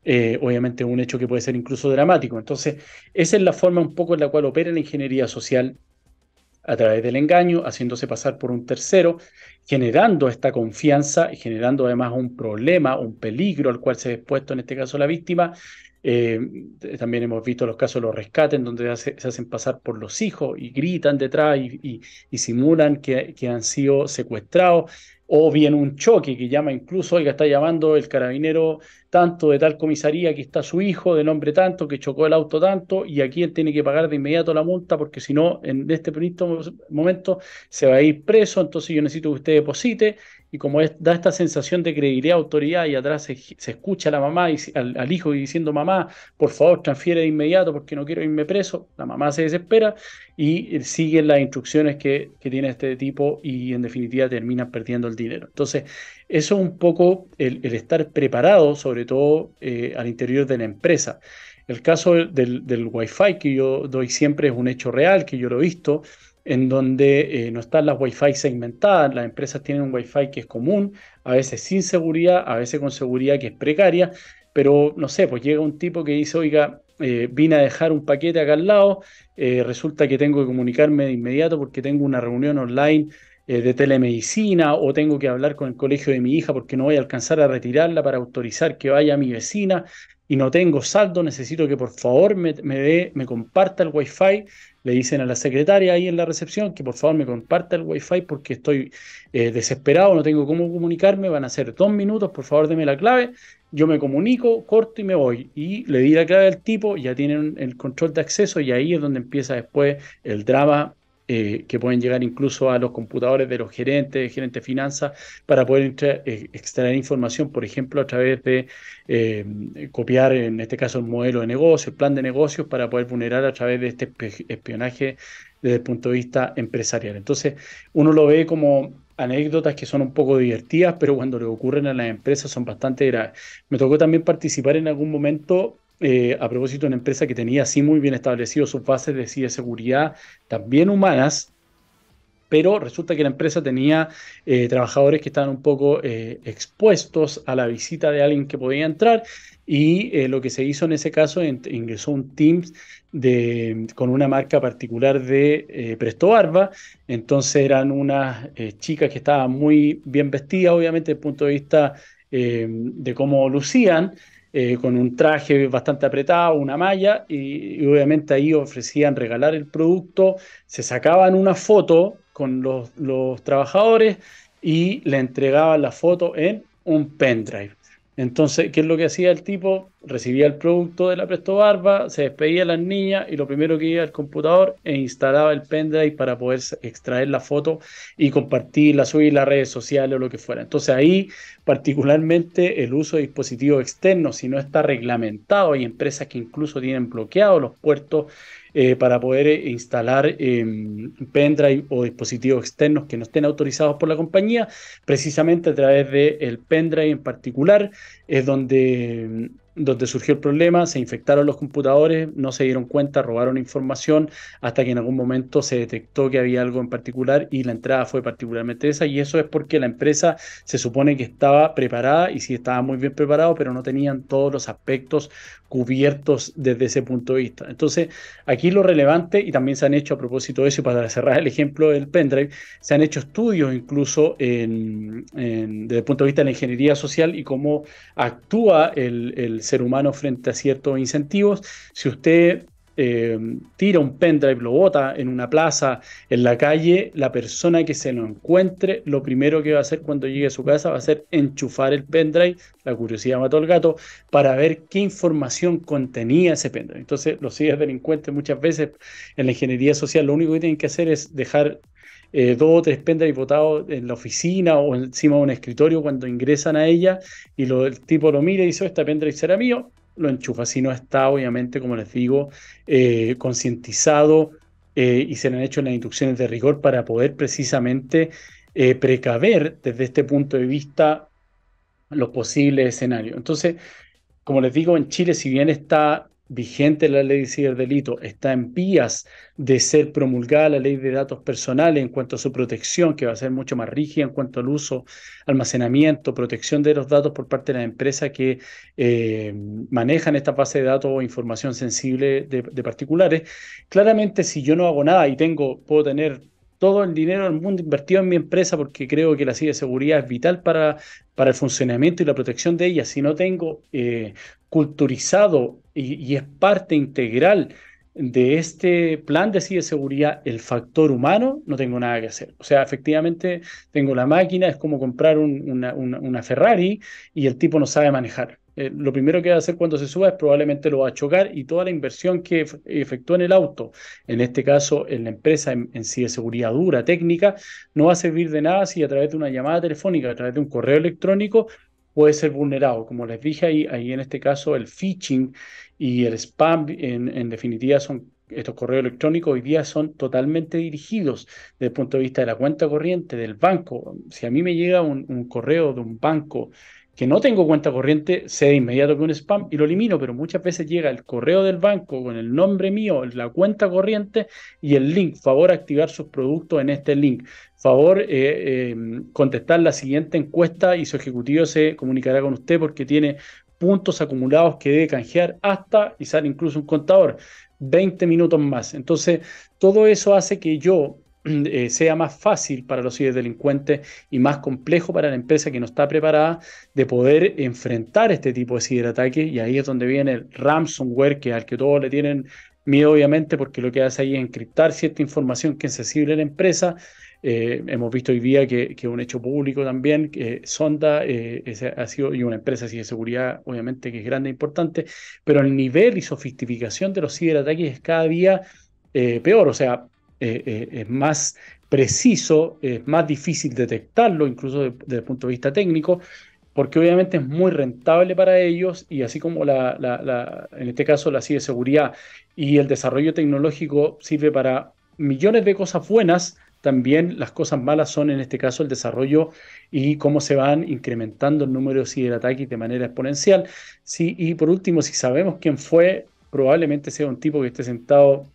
B: obviamente es un hecho que puede ser incluso dramático. Entonces, esa es la forma un poco en la cual opera la ingeniería social, a través del engaño, haciéndose pasar por un tercero, generando esta confianza y generando además un problema, un peligro al cual se ha expuesto en este caso la víctima. Eh, También hemos visto los casos de los rescates, en donde se hacen pasar por los hijos y gritan detrás y simulan que han sido secuestrados. O bien un choque que llama incluso, oiga, está llamando el carabinero tanto de tal comisaría, aquí está su hijo de nombre tanto, que chocó el auto tanto, y aquí él tiene que pagar de inmediato la multa, porque si no, en este momento se va a ir preso. Entonces yo necesito que usted deposite. Y como da esta sensación de credibilidad, autoridad, y atrás se escucha a la mamá y al hijo diciendo, mamá, por favor, transfiere de inmediato porque no quiero irme preso, la mamá se desespera y sigue las instrucciones que tiene este tipo, y en definitiva terminan perdiendo el dinero. Entonces, eso es un poco el estar preparado, sobre todo al interior de la empresa. El caso del Wi-Fi que yo doy siempre es un hecho real, que yo lo he visto, en donde no están las Wi-Fi segmentadas. Las empresas tienen un Wi-Fi que es común, a veces sin seguridad, a veces con seguridad que es precaria, pero no sé, pues llega un tipo que dice, oiga, vine a dejar un paquete acá al lado, resulta que tengo que comunicarme de inmediato porque tengo una reunión online de telemedicina, o tengo que hablar con el colegio de mi hija porque no voy a alcanzar a retirarla para autorizar que vaya a mi vecina y no tengo saldo, necesito que por favor me comparta el Wi-Fi. Le dicen a la secretaria ahí en la recepción que por favor me comparta el Wi-Fi porque estoy desesperado, no tengo cómo comunicarme, van a ser 2 minutos, por favor deme la clave, yo me comunico, corto y me voy. Y le di la clave al tipo, ya tienen el control de acceso, y ahí es donde empieza después el drama, que pueden llegar incluso a los computadores de los gerentes de finanzas, para poder extraer información, por ejemplo, a través de copiar, en este caso, el modelo de negocio, el plan de negocios, para poder vulnerar a través de este espionaje desde el punto de vista empresarial. Entonces, uno lo ve como anécdotas que son un poco divertidas, pero cuando le ocurren a las empresas son bastante graves. Me tocó también participar en algún momento, a propósito de una empresa que tenía así muy bien establecido sus bases de ciberseguridad, también humanas, Pero resulta que la empresa tenía trabajadores que estaban un poco expuestos a la visita de alguien que podía entrar y lo que se hizo en ese caso, ingresó un Teams con una marca particular de Presto Barba. Entonces eran unas chicas que estaban muy bien vestidas, obviamente desde el punto de vista de cómo lucían, con un traje bastante apretado, una malla, y obviamente ahí ofrecían regalar el producto, se sacaban una foto con los trabajadores y le entregaban la foto en un pendrive. Entonces, ¿qué es lo que hacía el tipo? Recibía el producto de la Presto Barba, se despedía de las niñas y lo primero que iba al computador e instalaba el pendrive para poder extraer la foto y compartirla, subir las redes sociales o lo que fuera. Entonces ahí, particularmente, el uso de dispositivos externos, si no está reglamentado, hay empresas que incluso tienen bloqueados los puertos para poder instalar pendrive o dispositivos externos que no estén autorizados por la compañía, precisamente a través del pendrive en particular es donde surgió el problema, se infectaron los computadores, no se dieron cuenta, robaron información hasta que en algún momento se detectó que había algo en particular y la entrada fue particularmente esa, y eso es porque la empresa se supone que estaba preparada y sí estaba muy bien preparado, pero no tenían todos los aspectos cubiertos desde ese punto de vista. Entonces, aquí lo relevante, y también se han hecho a propósito de eso, y para cerrar el ejemplo del pendrive, se han hecho estudios incluso desde el punto de vista de la ingeniería social y cómo actúa el ser humano frente a ciertos incentivos. Si usted tira un pendrive, lo bota en una plaza, en la calle, la persona que se lo encuentre, lo primero que va a hacer cuando llegue a su casa va a ser enchufar el pendrive, la curiosidad mató al gato, para ver qué información contenía ese pendrive. Entonces, los ciberdelincuentes muchas veces en la ingeniería social lo único que tienen que hacer es dejar dos o tres pendrives botados en la oficina o encima de un escritorio cuando ingresan a ella y el tipo lo mira y dice, este pendrive será mío, lo enchufa. Si no está, obviamente, como les digo, concientizado y se le han hecho las instrucciones de rigor para poder precisamente precaver desde este punto de vista los posibles escenarios. Entonces, como les digo, en Chile, si bien está vigente la ley de ciberdelito, está en vías de ser promulgada la ley de datos personales en cuanto a su protección, que va a ser mucho más rígida en cuanto al uso, almacenamiento, protección de los datos por parte de las empresas que manejan esta base de datos o información sensible de particulares. Claramente, si yo no hago nada y puedo tener todo el dinero del mundo invertido en mi empresa porque creo que la ciberseguridad es vital para el funcionamiento y la protección de ella. Si no tengo culturizado y es parte integral de este plan de ciberseguridad el factor humano, no tengo nada que hacer. O sea, efectivamente tengo la máquina, es como comprar una Ferrari y el tipo no sabe manejar. Lo primero que va a hacer cuando se suba es probablemente lo va a chocar y toda la inversión que efectuó en el auto, en este caso en la empresa en ciberseguridad dura, técnica, no va a servir de nada si a través de una llamada telefónica, a través de un correo electrónico, puede ser vulnerado. Como les dije ahí en este caso el phishing y el spam en definitiva estos correos electrónicos hoy día son totalmente dirigidos desde el punto de vista de la cuenta corriente del banco. Si a mí me llega un correo de un banco que no tengo cuenta corriente, sé de inmediato que es un spam y lo elimino, pero muchas veces llega el correo del banco con el nombre mío, la cuenta corriente y el link, favor activar sus productos en este link, favor contestar la siguiente encuesta y su ejecutivo se comunicará con usted porque tiene puntos acumulados que debe canjear hasta, y sale incluso un contador, 20 minutos más. Entonces, todo eso hace que yo sea más fácil para los ciberdelincuentes y más complejo para la empresa que no está preparada de poder enfrentar este tipo de ciberataques, y ahí es donde viene el ransomware, que al que todos le tienen miedo obviamente porque lo que hace ahí es encriptar cierta información que es sensible a la empresa. Hemos visto hoy día que un hecho público también, que Sonda ha sido y una empresa así de seguridad obviamente que es grande e importante, pero el nivel y sofisticación de los ciberataques es cada día peor, o sea, es más preciso, es más difícil detectarlo, incluso desde el punto de vista técnico, porque obviamente es muy rentable para ellos y así como en este caso la ciberseguridad y el desarrollo tecnológico sirve para millones de cosas buenas, también las cosas malas son en este caso el desarrollo y cómo se van incrementando el número de ciberataques de manera exponencial. Sí, y por último, si sabemos quién fue, probablemente sea un tipo que esté sentado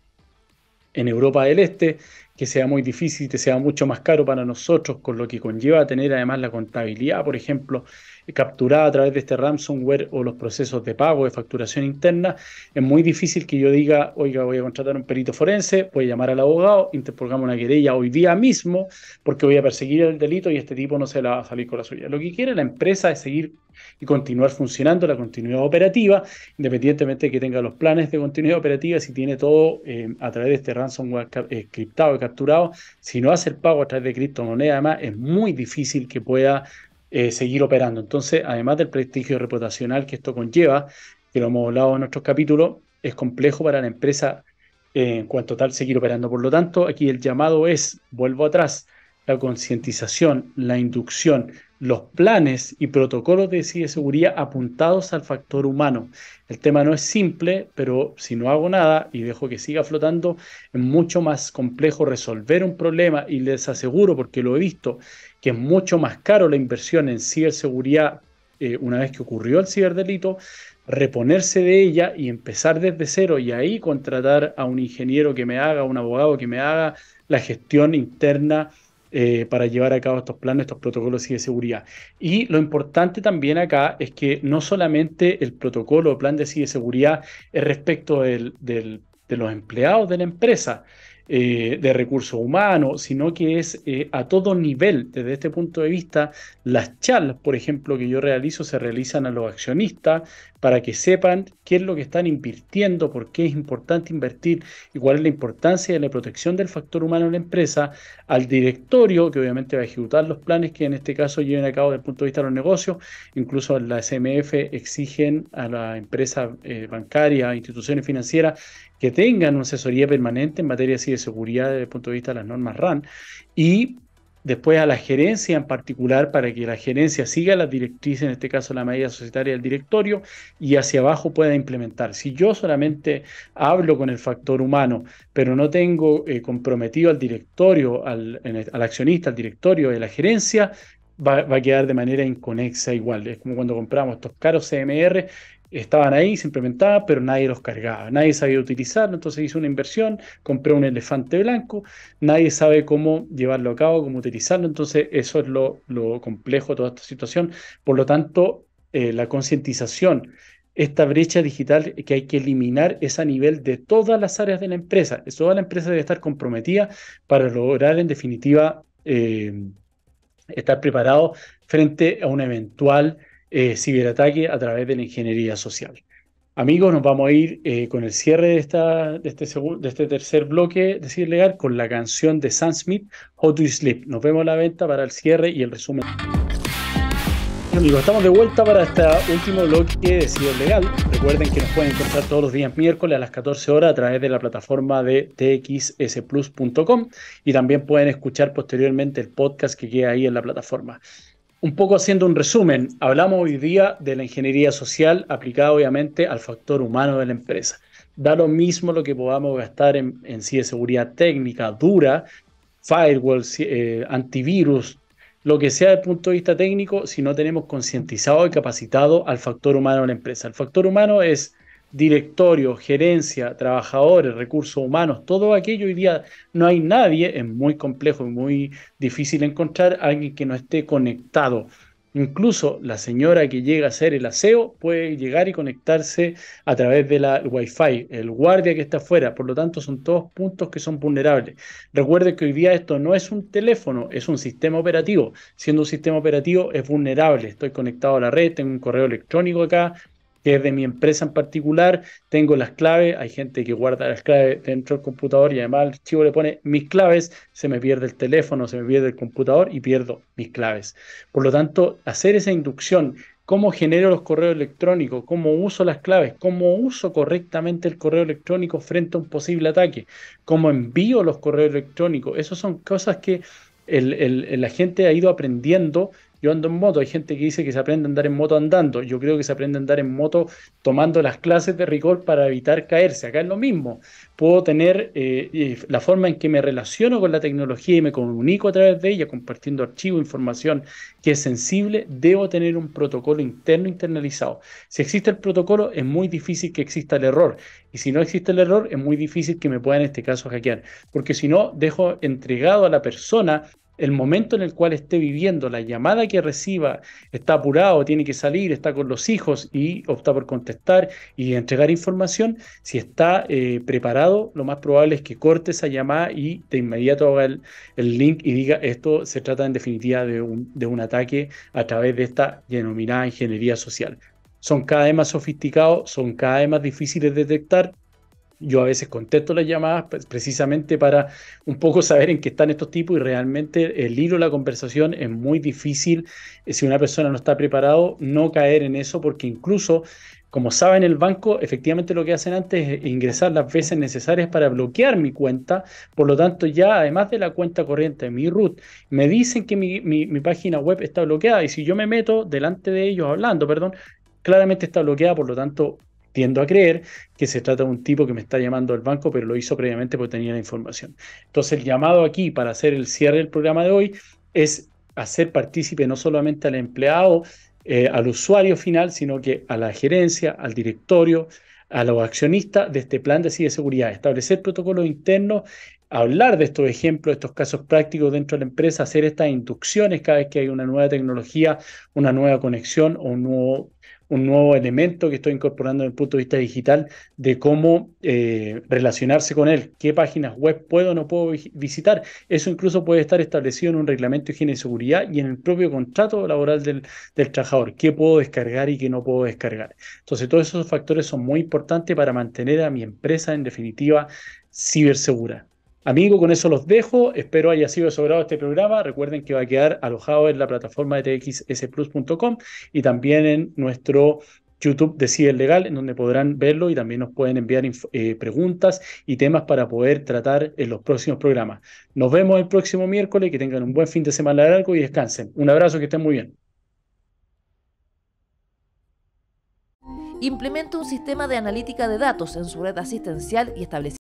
B: en Europa del Este, que sea muy difícil, que sea mucho más caro para nosotros, con lo que conlleva tener además la contabilidad, por ejemplo, capturada a través de este ransomware o los procesos de pago, de facturación interna. Es muy difícil que yo diga, oiga, voy a contratar a un perito forense, voy a llamar al abogado, interpongamos una querella hoy día mismo, porque voy a perseguir el delito y este tipo no se la va a salir con la suya. Lo que quiere la empresa es seguir y continuar funcionando, la continuidad operativa, independientemente de que tenga los planes de continuidad operativa, si tiene todo a través de este ransomware criptado y capturado, si no hace el pago a través de criptomoneda, además es muy difícil que pueda seguir operando. Entonces, además del prestigio reputacional que esto conlleva, que lo hemos hablado en nuestros capítulos, es complejo para la empresa en cuanto a tal seguir operando. Por lo tanto, aquí el llamado es, vuelvo atrás, la concientización, la inducción, los planes y protocolos de ciberseguridad apuntados al factor humano. El tema no es simple, pero si no hago nada y dejo que siga flotando, es mucho más complejo resolver un problema y les aseguro, porque lo he visto, que es mucho más caro la inversión en ciberseguridad una vez que ocurrió el ciberdelito, reponerse de ella y empezar desde cero y ahí contratar a un ingeniero que me haga, un abogado que me haga la gestión interna para llevar a cabo estos planes, estos protocolos de seguridad. Y lo importante también acá es que no solamente el protocolo o plan de ciberseguridad es respecto de los empleados de la empresa, de recursos humanos, sino que es a todo nivel. Desde este punto de vista, las charlas, por ejemplo, que yo realizo, se realizan a los accionistas para que sepan qué es lo que están invirtiendo, por qué es importante invertir y cuál es la importancia de la protección del factor humano en la empresa, al directorio, que obviamente va a ejecutar los planes que en este caso lleven a cabo desde el punto de vista de los negocios. Incluso la SMF exigen a la empresa bancaria, instituciones financieras, que tengan una asesoría permanente en materia de seguridad desde el punto de vista de las normas RAN, y después a la gerencia en particular, para que la gerencia siga las directrices, en este caso la medida societaria del directorio, y hacia abajo pueda implementar. Si yo solamente hablo con el factor humano, pero no tengo comprometido al directorio, al accionista, al directorio de la gerencia, va a quedar de manera inconexa igual. Es como cuando compramos estos caros CMR, estaban ahí, se implementaban, pero nadie los cargaba, nadie sabía utilizarlo, entonces hice una inversión, compré un elefante blanco, nadie sabe cómo llevarlo a cabo, cómo utilizarlo, entonces eso es lo complejo de toda esta situación. Por lo tanto, la concientización, esta brecha digital que hay que eliminar es a nivel de todas las áreas de la empresa. Toda la empresa debe estar comprometida para lograr, en definitiva, estar preparado frente a un eventual ciberataque a través de la ingeniería social. Amigos, nos vamos a ir con el cierre de este tercer bloque de Ciberlegal con la canción de Sam Smith, How Do You Sleep. Nos vemos a la venta para el cierre y el resumen. Amigos, estamos de vuelta para este último bloque de Ciberlegal. Recuerden que nos pueden encontrar todos los días miércoles a las 14 horas a través de la plataforma de txsplus.com, y también pueden escuchar posteriormente el podcast que queda ahí en la plataforma. Un poco haciendo un resumen, hablamos hoy día de la ingeniería social aplicada obviamente al factor humano de la empresa. Da lo mismo lo que podamos gastar en ciberseguridad técnica, dura, firewalls, antivirus, lo que sea desde el punto de vista técnico, si no tenemos concientizado y capacitado al factor humano de la empresa. El factor humano es directorio, gerencia, trabajadores, recursos humanos, todo aquello. Hoy día no hay nadie, es muy complejo y muy difícil encontrar a alguien que no esté conectado. Incluso la señora que llega a hacer el aseo puede llegar y conectarse a través de la Wi-Fi, el guardia que está afuera. Por lo tanto, son todos puntos que son vulnerables. Recuerden que hoy día esto no es un teléfono, es un sistema operativo. Siendo un sistema operativo es vulnerable. Estoy conectado a la red, tengo un correo electrónico acá, que es de mi empresa en particular, tengo las claves, hay gente que guarda las claves dentro del computador y además el archivo le pone mis claves, se me pierde el teléfono, se me pierde el computador y pierdo mis claves. Por lo tanto, hacer esa inducción, cómo genero los correos electrónicos, cómo uso las claves, cómo uso correctamente el correo electrónico frente a un posible ataque, cómo envío los correos electrónicos, esas son cosas que la gente ha ido aprendiendo Yo ando en moto, hay gente que dice que se aprende a andar en moto andando. Yo creo que se aprende a andar en moto tomando las clases de rigor para evitar caerse. Acá es lo mismo. Puedo tener la forma en que me relaciono con la tecnología y me comunico a través de ella, compartiendo archivos, información que es sensible, debo tener un protocolo interno internalizado. Si existe el protocolo, es muy difícil que exista el error. Y si no existe el error, es muy difícil que me pueda en este caso hackear. Porque si no, dejo entregado a la persona el momento en el cual esté viviendo, la llamada que reciba, está apurado, tiene que salir, está con los hijos y opta por contestar y entregar información. Si está preparado, lo más probable es que corte esa llamada y de inmediato haga el link y diga esto se trata en definitiva de un ataque a través de esta denominada ingeniería social. Son cada vez más sofisticados, son cada vez más difíciles de detectar. Yo a veces contesto las llamadas pues, precisamente para un poco saber en qué están estos tipos y realmente el hilo de la conversación es muy difícil si una persona no está preparado no caer en eso porque incluso como saben el banco efectivamente lo que hacen antes es ingresar las veces necesarias para bloquear mi cuenta, por lo tanto ya además de la cuenta corriente, mi root, me dicen que mi página web está bloqueada y si yo me meto delante de ellos hablando, perdón, claramente está bloqueada, por lo tanto tiendo a creer que se trata de un tipo que me está llamando al banco, pero lo hizo previamente porque tenía la información. Entonces, el llamado aquí para hacer el cierre del programa de hoy es hacer partícipe no solamente al empleado, al usuario final, sino que a la gerencia, al directorio, a los accionistas de este plan de ciberseguridad, establecer protocolos internos, hablar de estos ejemplos, de estos casos prácticos dentro de la empresa, hacer estas inducciones cada vez que hay una nueva tecnología, una nueva conexión o un nuevo elemento que estoy incorporando desde el punto de vista digital de cómo relacionarse con él, qué páginas web puedo o no puedo visitar. Eso incluso puede estar establecido en un reglamento de higiene y seguridad y en el propio contrato laboral del trabajador, qué puedo descargar y qué no puedo descargar. Entonces, todos esos factores son muy importantes para mantener a mi empresa, en definitiva, cibersegura. Amigo, con eso los dejo. Espero haya sido de su agrado este programa. Recuerden que va a quedar alojado en la plataforma de txsplus.com y también en nuestro YouTube de Ciberlegal, en donde podrán verlo y también nos pueden enviar preguntas y temas para poder tratar en los próximos programas. Nos vemos el próximo miércoles. Que tengan un buen fin de semana largo y descansen. Un abrazo, que estén muy bien.
C: Implementa un sistema de analítica de datos en su red asistencial y establece